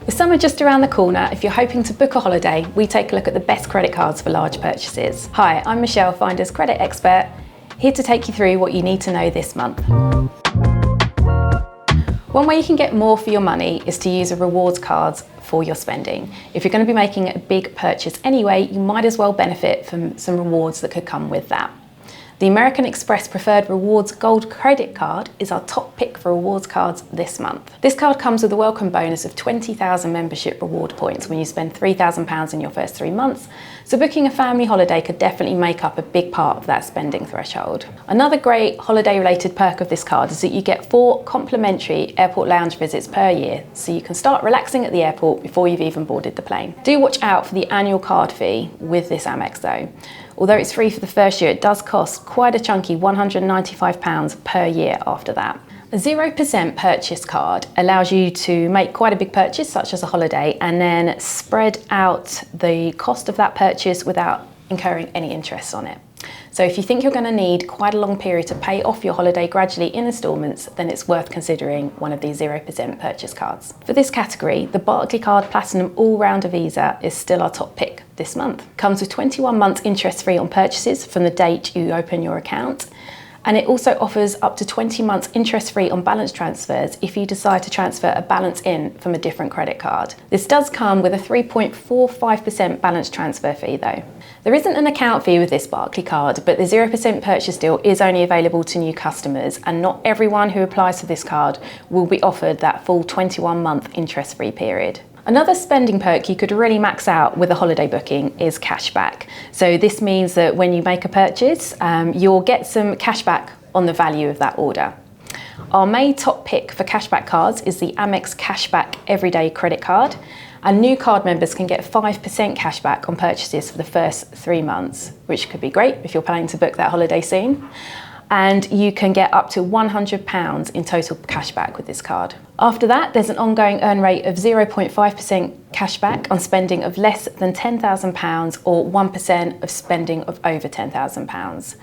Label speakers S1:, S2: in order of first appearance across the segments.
S1: With summer just around the corner, if you're hoping to book a holiday, we take a look at the best credit cards for large purchases. Hi, I'm Michelle, Finder's credit expert, here to take you through what you need to know this month. One way you can get more for your money is to use a rewards card for your spending. If you're going to be making a big purchase anyway, you might as well benefit from some rewards that could come with that. The American Express Preferred Rewards Gold Credit Card is our top pick for rewards cards this month. This card comes with a welcome bonus of 20,000 membership reward points when you spend £3,000 in your first 3 months, so booking a family holiday could definitely make up a big part of that spending threshold. Another great holiday-related perk of this card is that you get 4 complimentary airport lounge visits per year, so you can start relaxing at the airport before you've even boarded the plane. Do watch out for the annual card fee with this Amex though. Although it's free for the first year, it does cost quite a chunky £195 per year after that. A 0% purchase card allows you to make quite a big purchase, such as a holiday, and then spread out the cost of that purchase without incurring any interest on it. So if you think you're going to need quite a long period to pay off your holiday gradually in instalments, then it's worth considering one of these 0% purchase cards. For this category, the Barclaycard Platinum All-Rounder Visa is still our top pick this month. Comes with 21 months interest-free on purchases from the date you open your account. And it also offers up to 20 months interest-free on balance transfers if you decide to transfer a balance in from a different credit card. This does come with a 3.45% balance transfer fee though. There isn't an account fee with this Barclaycard, but the 0% purchase deal is only available to new customers, and not everyone who applies for this card will be offered that full 21-month interest-free period. Another spending perk you could really max out with a holiday booking is cashback. So this means that when you make a purchase, you'll get some cashback on the value of that order. Our May top pick for cashback cards is the Amex Cashback Everyday Credit Card, and new card members can get 5% cashback on purchases for the first 3 months, which could be great if you're planning to book that holiday soon. And you can get up to £100 in total cashback with this card. After that, there's an ongoing earn rate of 0.5% cashback on spending of less than £10,000 or 1% of spending of over £10,000.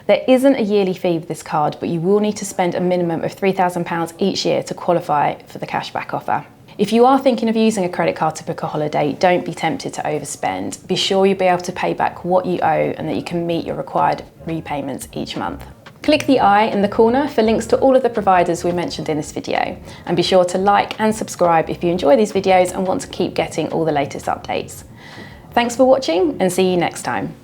S1: There isn't a yearly fee with this card, but you will need to spend a minimum of £3,000 each year to qualify for the cashback offer. If you are thinking of using a credit card to book a holiday, don't be tempted to overspend. Be sure you'll be able to pay back what you owe and that you can meet your required repayments each month. Click the eye in the corner for links to all of the providers we mentioned in this video, and be sure to like and subscribe if you enjoy these videos and want to keep getting all the latest updates. Thanks for watching, and see you next time.